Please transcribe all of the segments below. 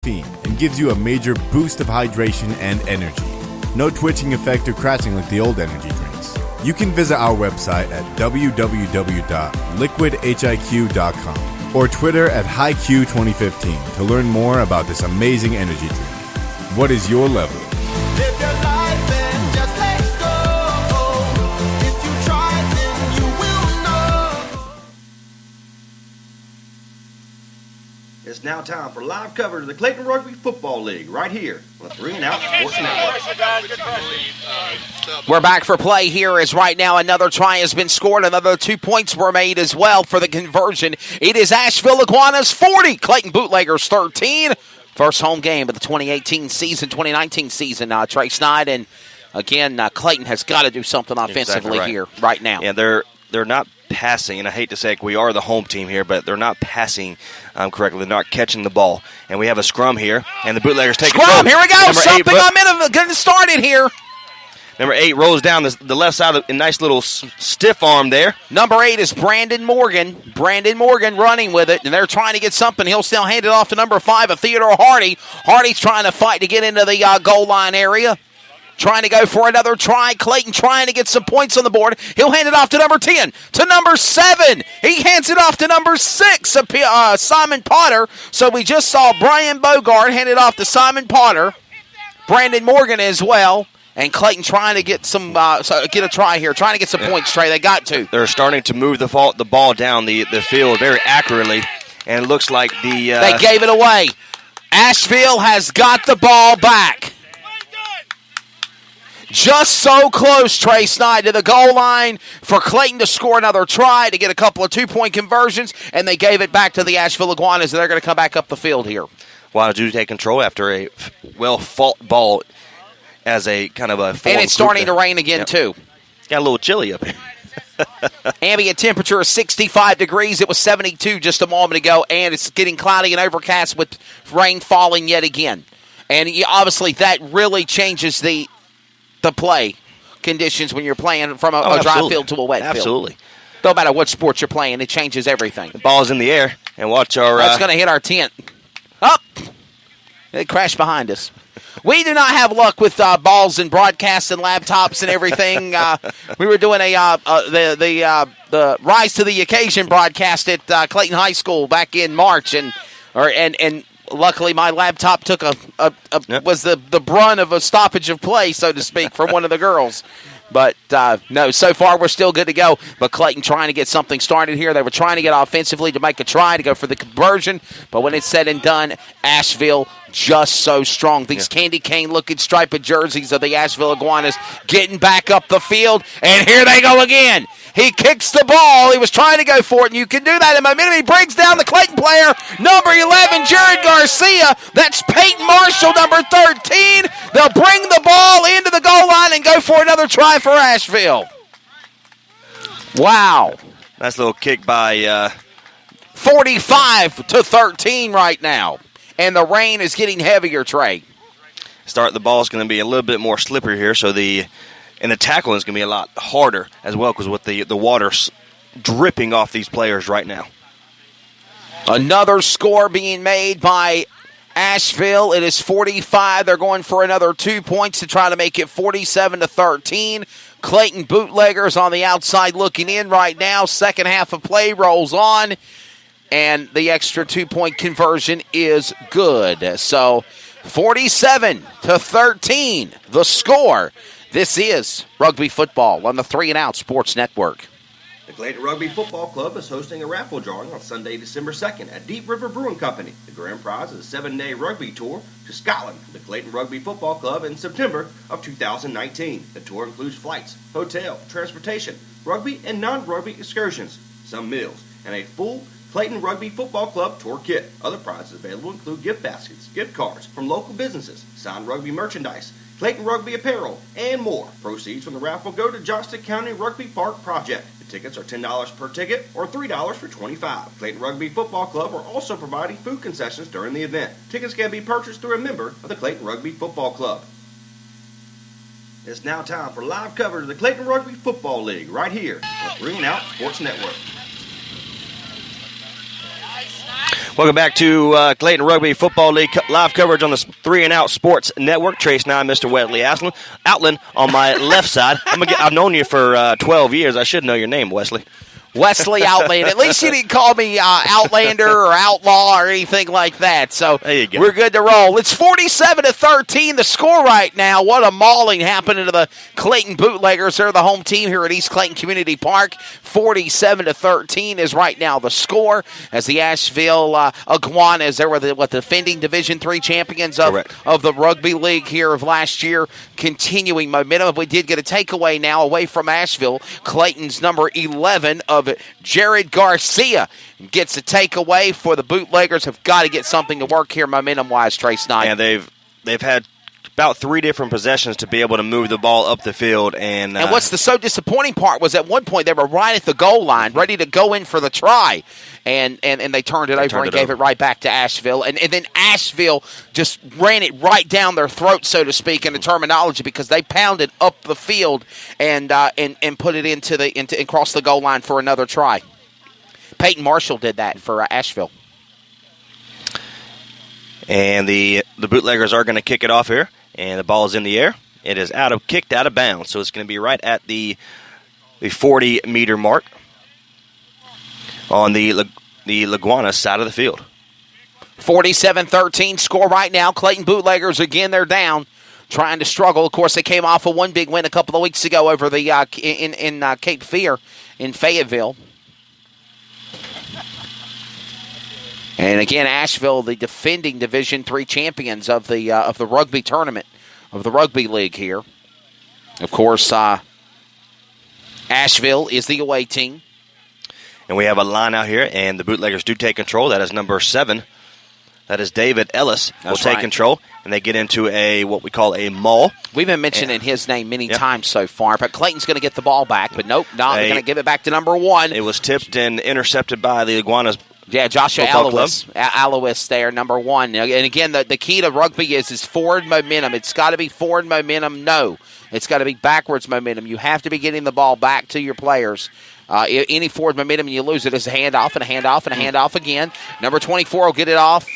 caffeine and gives you a major boost of hydration and energy. No twitching effect or crashing like the old energy drinks. You can visit our website at www.liquidhiq.com or Twitter at HiQ2015 to learn more about this amazing energy drink. What is your level? Live your life and just let go. If you try, then you will know. It's now time for live coverage of the Clayton Rugby Football League right here on the 3 and Out Sports Network. We're back for play here as right now another try has been scored. Another 2 points were made as well for the conversion. It is Asheville Iguanas 40, Clayton Bootleggers 13. First home game of the 2019 season, Trey Snide. And again, Clayton has got to do something offensively here right now. Yeah, they're not passing, and I hate to say it, we are the home team here, but they're not passing correctly. They're not catching the ball. And we have a scrum here, and the Bootleggers take scrum, here we go. Number Something I'm getting started here. Number 8 rolls down the left side of a nice little stiff arm there. Number 8 is Brandon Morgan. Brandon Morgan running with it, and they're trying to get something. He'll still hand it off to number 5, Theodore Hardy. Hardy's trying to fight to get into the goal line area. Trying to go for another try. Clayton trying to get some points on the board. He'll hand it off to number 10, to number 7. He hands it off to number 6, Simon Potter. So we just saw Brian Bogart hand it off to Simon Potter. Brandon Morgan as well. And Clayton trying to get get a try here, trying to get some points, Trey. They got to. They're starting to move the ball down the field very accurately, and it looks like they gave it away. Asheville has got the ball back. Just so close, Trey Snide, to the goal line for Clayton to score another try to get a couple of 2-point conversions, and they gave it back to the Asheville Iguanas, and they're going to come back up the field here. Iguanas do take control after a well-fought ball. As a kind of a and it's starting to rain again, too. Got a little chilly up here. Ambient temperature is 65 degrees. It was 72 just a moment ago, and it's getting cloudy and overcast with rain falling yet again. And obviously that really changes the play conditions when you're playing from a dry field to a wet field. Absolutely. No matter what sport you're playing, it changes everything. The ball's in the air, and watch our... That's going to hit our tent. Up! It crashed behind us. We do not have luck with balls and broadcasts and laptops and everything. We were doing the Rise to the Occasion broadcast at Clayton High School back in March, and luckily my laptop took was the brunt of a stoppage of play, so to speak, from one of the girls. But, no, so far we're still good to go. But Clayton trying to get something started here. They were trying to get offensively to make a try to go for the conversion. But when it's said and done, Asheville just so strong. These candy cane-looking striped jerseys of the Asheville Iguanas getting back up the field. And here they go again. He kicks the ball. He was trying to go for it, and you can do that in a minute. He brings down the Clayton player, number 11, Jared Garcia. That's Peyton Marshall, number 13. They'll bring the ball into the goal line and go for another try for Asheville. Wow. Nice little kick by 45-13 right now. And the rain is getting heavier, Trey. The ball is going to be a little bit more slippery here, so the tackling is going to be a lot harder as well because with the water dripping off these players right now. Another score being made by Asheville. It is 45. They're going for another 2 points to try to make it 47-13. Clayton Bootleggers on the outside looking in right now. Second half of play rolls on, and the extra 2-point conversion is good. So 47-13, the score. This is Rugby Football on the 3 and Out Sports Network. The Clayton Rugby Football Club is hosting a raffle drawing on Sunday, December 2nd at Deep River Brewing Company. The grand prize is a 7-day rugby tour to Scotland for the Clayton Rugby Football Club in September of 2019. The tour includes flights, hotel, transportation, rugby and non-rugby excursions, some meals, and a full Clayton Rugby Football Club tour kit. Other prizes available include gift baskets, gift cards from local businesses, signed rugby merchandise, Clayton Rugby apparel, and more. Proceeds from the raffle go to Johnston County Rugby Park Project. The tickets are $10 per ticket or $3 for $25. Clayton Rugby Football Club are also providing food concessions during the event. Tickets can be purchased through a member of the Clayton Rugby Football Club. It's now time for live coverage of the Clayton Rugby Football League right here on the 3 and Out Sports Network. Welcome back to Clayton Rugby Football League live coverage on the 3 and Out Sports Network. Trace 9, Mr. Wesley Outland on my left side. I've known you for 12 years. I should know your name, Wesley. Wesley Outland. At least you didn't call me Outlander or Outlaw or anything like that. So there you go. We're good to roll. It's 47-13, the score right now. What a mauling happening to the Clayton Bootleggers. They're the home team here at East Clayton Community Park. 47-13 is right now the score as the Asheville Iguanas, they were the defending Division III champions of the Rugby League here of last year, continuing momentum. We did get a takeaway now away from Asheville. Clayton's number 11 of Jared Garcia gets a takeaway for the Bootleggers. Have got to get something to work here momentum-wise, Trace Knight. And they've had about 3 different possessions to be able to move the ball up the field. And what's the so disappointing part was at one point they were right at the goal line, ready to go in for the try. And they turned it over and gave it right back to Asheville. And then Asheville just ran it right down their throat, so to speak, in the terminology, because they pounded up the field and put it into and crossed the goal line for another try. Peyton Marshall did that for Asheville. And the Bootleggers are going to kick it off here, and the ball is in the air. It is kicked out of bounds, so it's going to be right at the 40-meter mark on the Iguanas side of the field. 47-13 score right now. Clayton Bootleggers, again, they're down, trying to struggle. Of course, they came off of one big win a couple of weeks ago over the in Cape Fear in Fayetteville. And again, Asheville, the defending Division III champions of the rugby tournament, of the Rugby League here. Of course, Asheville is the away team. And we have a line out here, and the Bootleggers do take control. That is number 7. That is David Ellis will take control, and they get into what we call a maul. We've been mentioning his name many times so far, but Clayton's going to get the ball back. But nope, they're going to give it back to number 1. It was tipped and intercepted by the Iguanas. Yeah, Joshua Alois there, number 1. And again, the key to rugby is forward momentum. It's got to be forward momentum. No, it's got to be backwards momentum. You have to be getting the ball back to your players. Any forward momentum, you lose it. It's a handoff and a handoff and a handoff again. Number 24 will get it off,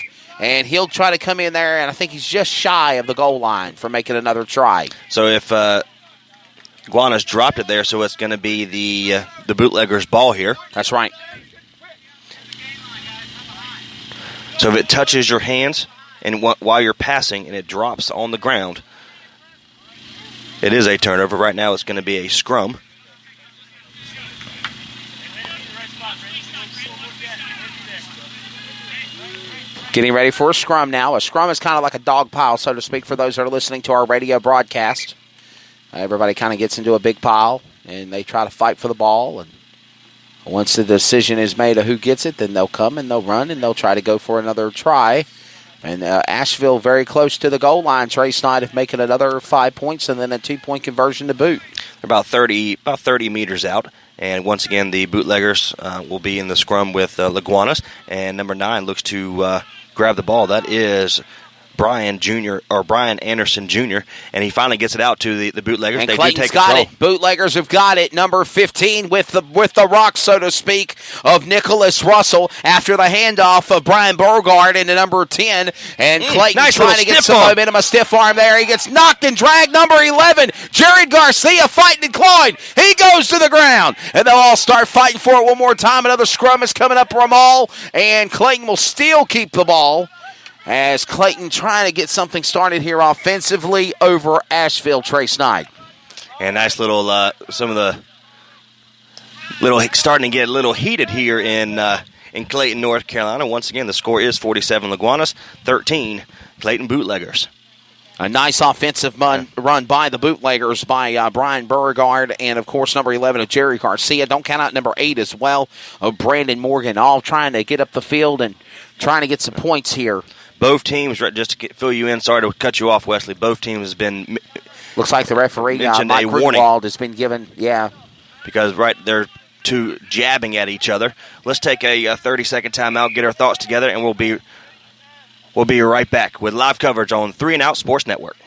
and he'll try to come in there, and I think he's just shy of the goal line for making another try. So if Iguanas dropped it there, so it's going to be the Bootleggers' ball here. That's right. So if it touches your hands and while you're passing and it drops on the ground, it is a turnover. Right now it's going to be a scrum. Getting ready for a scrum now. A scrum is kind of like a dog pile, so to speak, for those that are listening to our radio broadcast. Everybody kind of gets into a big pile, and they try to fight for the ball, and once the decision is made of who gets it, then they'll come and they'll run and they'll try to go for another try. And Asheville very close to the goal line. Trace Knight making another 5 points and then a 2-point conversion to boot. They're about 30 meters out. And once again, the Bootleggers will be in the scrum with Iguanas. And number 9 looks to grab the ball. That is Brian Anderson Jr., and he finally gets it out to the Bootleggers. And they Clayton's do take got control. it. Bootleggers have got it. Number 15 with the rock, so to speak, of Nicholas Russell after the handoff of Brian Beauregard into number 10. And Clayton trying to get some momentum, a stiff arm there. He gets knocked and dragged. Number 11, Jared Garcia fighting and clawing. He goes to the ground, and they'll all start fighting for it one more time. Another scrum is coming up for them all, and Clayton will still keep the ball, as Clayton trying to get something started here offensively over Asheville. Trace Knight. And nice little, some of the starting to get a little heated here in Clayton, North Carolina. Once again, the score is 47 Iguanas, 13 Clayton Bootleggers. A nice offensive run by the Bootleggers by Brian Beauregard and, of course, number 11 of Jerry Garcia. Don't count out number 8 as well of Brandon Morgan, all trying to get up the field and trying to get some points here. Both teams, just to fill you in, sorry to cut you off, Wesley, both teams has been... Looks like the referee, Mike Greenwald, has been given, because they're two jabbing at each other. Let's take a 30-second timeout, get our thoughts together, and we'll be right back with live coverage on 3 and Out Sports Network.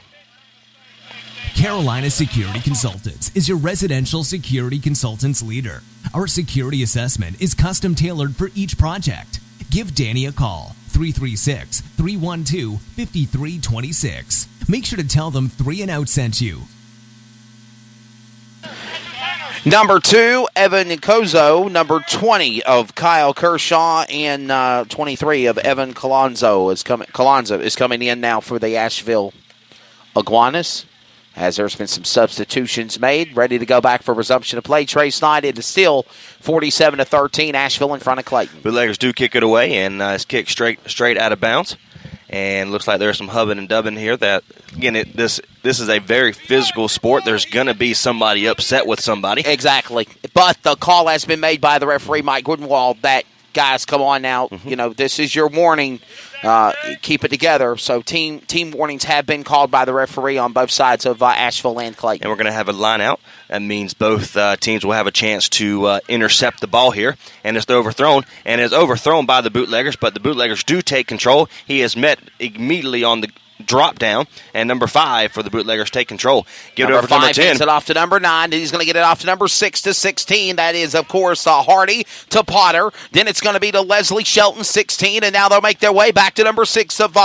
Carolina Security Consultants is your residential security consultants leader. Our security assessment is custom tailored for each project. give Danny a call. 336-312-5326. Make sure to tell them 3 and Out sent you. Number 2, Evan Nkozo. Number 20 of Kyle Kershaw, and 23 of Evan Colonzo is coming in now for the Asheville Iguanas, as there's been some substitutions made, ready to go back for resumption of play. Trey Snyder, it is still 47-13, Asheville in front of Clayton. Bootleggers do kick it away, and it's kicked straight out of bounds. And looks like there's some hubbing and dubbing here. That again, this is a very physical sport. There's going to be somebody upset with somebody. Exactly. But the call has been made by the referee, Mike Grunwald, that, guys, come on now. Mm-hmm. You know, this is your warning. Keep it together. So team warnings have been called by the referee on both sides of Asheville and Clayton. And we're going to have a line out. That means both teams will have a chance to intercept the ball here. And it's overthrown. And it's overthrown by the Bootleggers, but the Bootleggers do take control. He is met immediately on the drop down, and number 5 for the Bootleggers take control. Give it over to number 10. Hands it off to number 9, and he's going to get it off to number 6 to 16. That is, of course, Hardy to Potter. Then it's going to be to Leslie Shelton, 16, and now they'll make their way back to number 6 of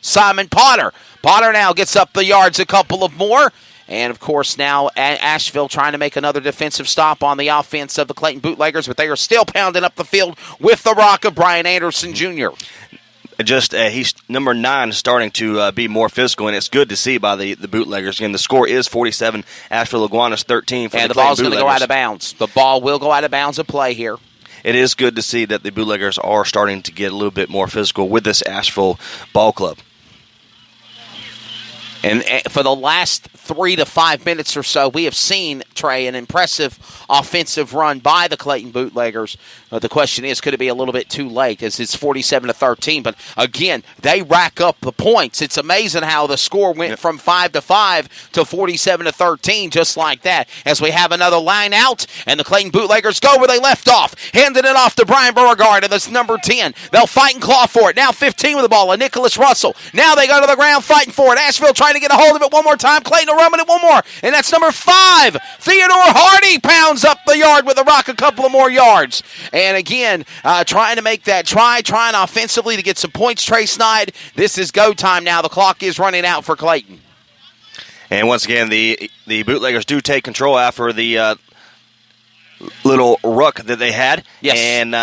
Simon Potter. Potter now gets up the yards a couple of more. And, of course, now Asheville trying to make another defensive stop on the offense of the Clayton Bootleggers, but they are still pounding up the field with the rock of Brian Anderson Jr. He's number 9 starting to be more physical, and it's good to see by the Bootleggers. Again, the score is 47, Asheville Iguanas 13 for and the ball's Clayton going to go out of bounds. The ball will go out of bounds of play here. It is good to see that the Bootleggers are starting to get a little bit more physical with this Asheville ball club. And for the last 3 to 5 minutes or so, we have seen, Trey, an impressive offensive run by the Clayton Bootleggers. The question is, could it be a little bit too late, as it's 47-13? But again, they rack up the points. It's amazing how the score went from 5-5 to 47-13, just like that. As we have another line out, and the Clayton Bootleggers go where they left off, handing it off to Brian Beauregard, and that's number 10. They'll fight and claw for it. Now 15 with the ball, and Nicholas Russell. Now they go to the ground fighting for it. Asheville trying to get a hold of it one more time. Clayton will run it one more, and that's number 5. Theodore Hardy pounds up the yard with a rock a couple of more yards. And again, trying to make that trying offensively to get some points. Trey Snyder, this is go time now. The clock is running out for Clayton. And once again, the Bootleggers do take control after the little ruck that they had. Yes. And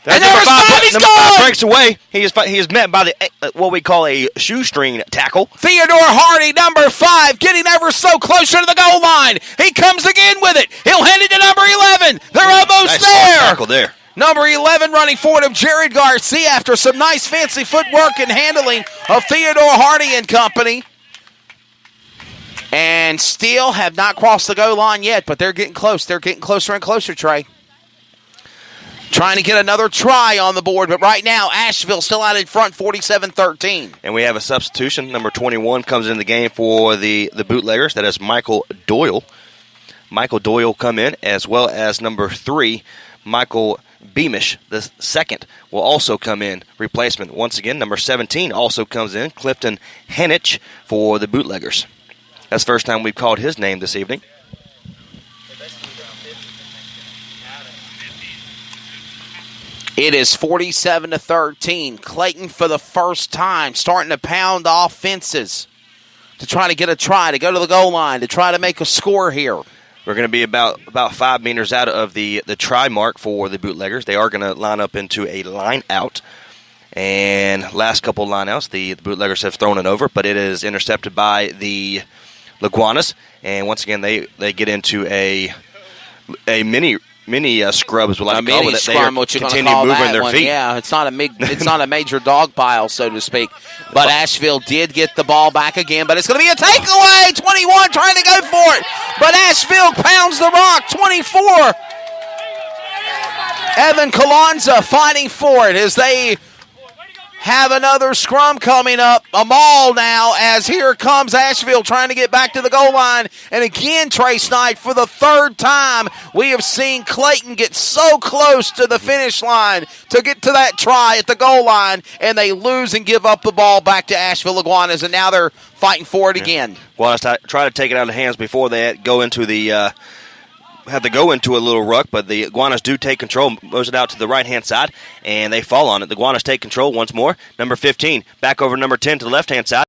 And number 5, he's gone! Breaks away. He is met by what we call a shoestring tackle. Theodore Hardy, number 5, getting ever so closer to the goal line. He comes again with it. He'll hand it to number 11. They're almost nice there. Tackle there. Number 11 running forward of Jared Garcia after some nice fancy footwork and handling of Theodore Hardy and company. And still have not crossed the goal line yet, but they're getting close. They're getting closer and closer, Trey. Trying to get another try on the board, but right now, Asheville still out in front, 47-13. And we have a substitution. Number 21 comes in the game for the Bootleggers. That is Michael Doyle. Michael Doyle come in, as well as number 3, Michael Beamish, the second, will also come in replacement. Once again, number 17 also comes in, Clifton Henich for the Bootleggers. That's the first time we've called his name this evening. It is 47-13. Clayton, for the first time, starting to pound offenses to try to get a try, to go to the goal line, to try to make a score here. We're going to be about 5 meters out of the try mark for the Bootleggers. They are going to line up into a line out. And last couple line outs, the Bootleggers have thrown it over, but it is intercepted by the Iguanas. And once again, they get into a mini scrub is what I call it. They scrum, what you're continue call moving that their one. feet. Yeah, it's not a major dog pile, so to speak. But Asheville did get the ball back again, but it's going to be a takeaway. 21 trying to go for it, but Asheville pounds the rock. 24. Evan Colonza fighting for it as they have another scrum coming up. A maul now, as here comes Asheville trying to get back to the goal line. And again, Trey Snyder, for the third time, we have seen Clayton get so close to the finish line to get to that try at the goal line, and they lose and give up the ball back to Asheville Iguanas, and now they're fighting for it again. Iguanas try to take it out of the hands before they go into the have to go into a little ruck, but the Iguanas do take control, mows it out to the right-hand side, and they fall on it. The Iguanas take control once more. Number 15 back over number 10 to the left-hand side.